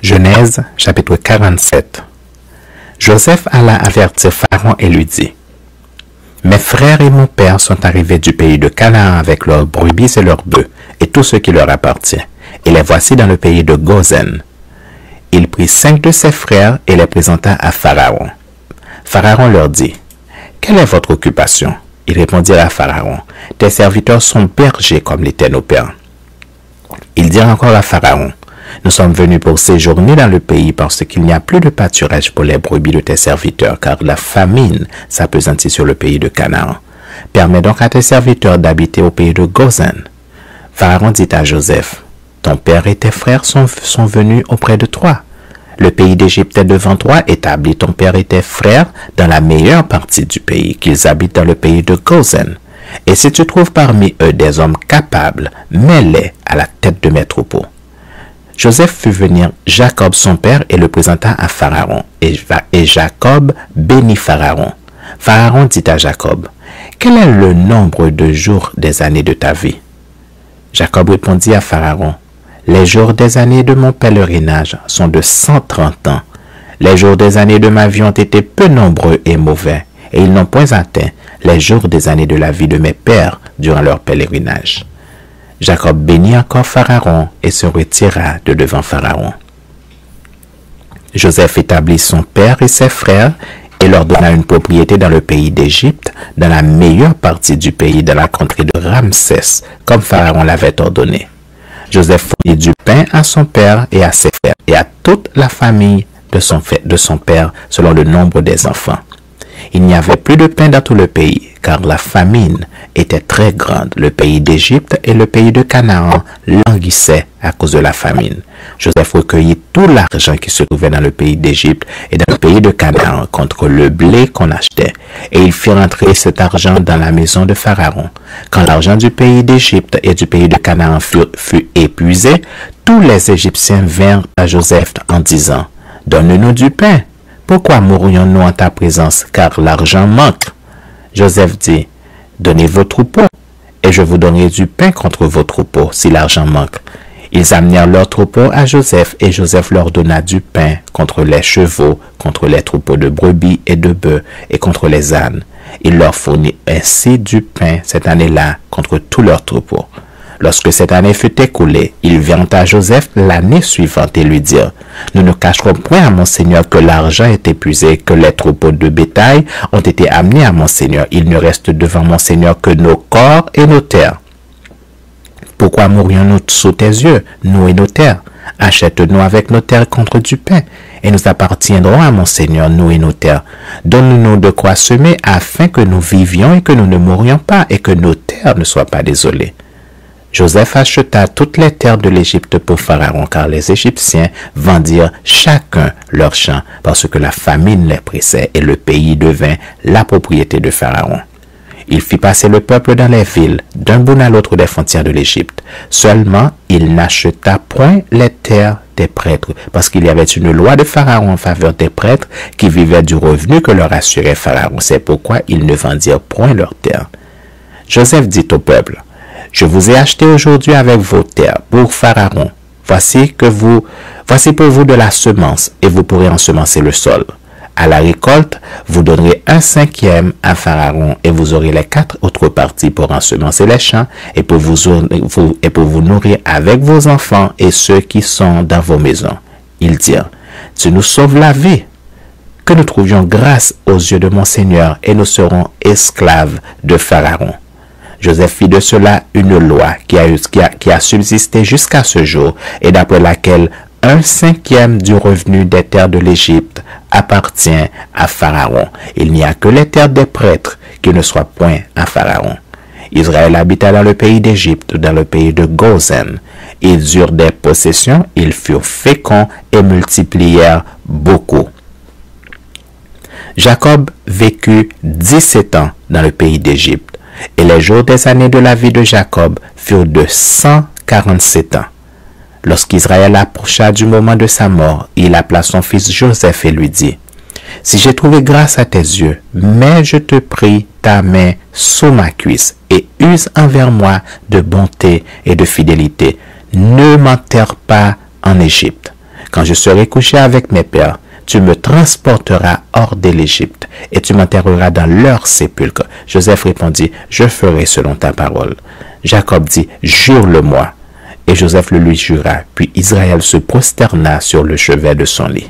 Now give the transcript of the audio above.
Genèse, chapitre 47. Joseph alla avertir Pharaon et lui dit: Mes frères et mon père sont arrivés du pays de Canaan avec leurs brebis et leurs bœufs, et tout ce qui leur appartient, et les voici dans le pays de Gozen. Il prit 5 de ses frères et les présenta à Pharaon. Pharaon leur dit: Quelle est votre occupation? Ils répondirent à Pharaon: Tes serviteurs sont bergers comme l'étaient nos pères. Ils dirent encore à Pharaon: Nous sommes venus pour séjourner dans le pays parce qu'il n'y a plus de pâturage pour les brebis de tes serviteurs, car la famine s'appesantit sur le pays de Canaan. Permets donc à tes serviteurs d'habiter au pays de Gozen. Pharaon dit à Joseph: Ton père et tes frères sont venus auprès de toi. Le pays d'Égypte est devant toi, établis ton père et tes frères dans la meilleure partie du pays, qu'ils habitent dans le pays de Gozen. Et si tu trouves parmi eux des hommes capables, mets-les à la tête de mes troupeaux. Joseph fit venir Jacob son père et le présenta à Pharaon. Et Jacob bénit Pharaon. Pharaon dit à Jacob: Quel est le nombre de jours des années de ta vie? Jacob répondit à Pharaon: Les jours des années de mon pèlerinage sont de 130 ans. Les jours des années de ma vie ont été peu nombreux et mauvais, et ils n'ont point atteint les jours des années de la vie de mes pères durant leur pèlerinage. Jacob bénit encore Pharaon et se retira de devant Pharaon. Joseph établit son père et ses frères et leur donna une propriété dans le pays d'Égypte, dans la meilleure partie du pays, dans la contrée de Ramsès, comme Pharaon l'avait ordonné. Joseph fournit du pain à son père et à ses frères et à toute la famille de son père, selon le nombre des enfants. Il n'y avait plus de pain dans tout le pays, car la famine était très grande. Le pays d'Égypte et le pays de Canaan languissaient à cause de la famine. Joseph recueillit tout l'argent qui se trouvait dans le pays d'Égypte et dans le pays de Canaan contre le blé qu'on achetait, et il fit rentrer cet argent dans la maison de Pharaon. Quand l'argent du pays d'Égypte et du pays de Canaan fut épuisé, tous les Égyptiens vinrent à Joseph en disant: Donne-nous du pain. Pourquoi mourrions-nous en ta présence, car l'argent manque? Joseph dit: Donnez vos troupeaux, et je vous donnerai du pain contre vos troupeaux, si l'argent manque. Ils amenèrent leurs troupeaux à Joseph, et Joseph leur donna du pain contre les chevaux, contre les troupeaux de brebis et de bœufs, et contre les ânes. Il leur fournit ainsi du pain cette année-là contre tous leurs troupeaux. Lorsque cette année fut écoulée, ils vinrent à Joseph l'année suivante et lui dirent: Nous ne cacherons point à mon Seigneur que l'argent est épuisé, que les troupeaux de bétail ont été amenés à mon Seigneur. Il ne reste devant mon Seigneur que nos corps et nos terres. Pourquoi mourrions-nous sous tes yeux, nous et nos terres? Achète-nous avec nos terres contre du pain, et nous appartiendrons à mon Seigneur, nous et nos terres. Donne-nous de quoi semer, afin que nous vivions et que nous ne mourions pas, et que nos terres ne soient pas désolées. Joseph acheta toutes les terres de l'Égypte pour Pharaon, car les Égyptiens vendirent chacun leur champ, parce que la famine les pressait, et le pays devint la propriété de Pharaon. Il fit passer le peuple dans les villes, d'un bout à l'autre des frontières de l'Égypte. Seulement, il n'acheta point les terres des prêtres, parce qu'il y avait une loi de Pharaon en faveur des prêtres qui vivaient du revenu que leur assurait Pharaon. C'est pourquoi ils ne vendirent point leurs terres. Joseph dit au peuple: Je vous ai acheté aujourd'hui avec vos terres pour Pharaon. Voici pour vous de la semence, et vous pourrez ensemencer le sol. À la récolte, vous donnerez 1/5 à Pharaon, et vous aurez les 4 autres parties pour ensemencer les champs, et pour vous nourrir avec vos enfants et ceux qui sont dans vos maisons. Ils dirent: Tu nous sauves la vie, que nous trouvions grâce aux yeux de mon Seigneur, et nous serons esclaves de Pharaon. Joseph fit de cela une loi qui a subsisté jusqu'à ce jour, et d'après laquelle 1/5 du revenu des terres de l'Égypte appartient à Pharaon. Il n'y a que les terres des prêtres qui ne soient point à Pharaon. Israël habita dans le pays d'Égypte, dans le pays de Gozen. Ils eurent des possessions, ils furent féconds et multiplièrent beaucoup. Jacob vécut 17 ans dans le pays d'Égypte, et les jours des années de la vie de Jacob furent de 147 ans. Lorsqu'Israël approcha du moment de sa mort, il appela son fils Joseph et lui dit: Si j'ai trouvé grâce à tes yeux, mets, je te prie, ta main sous ma cuisse et use envers moi de bonté et de fidélité. Ne m'enterre pas en Égypte. Quand je serai couché avec mes pères, tu me transporteras hors de l'Égypte et tu m'enterreras dans leur sépulcre. Joseph répondit, je ferai selon ta parole. Jacob dit, jure-le-moi. Et Joseph le lui jura. Puis Israël se prosterna sur le chevet de son lit.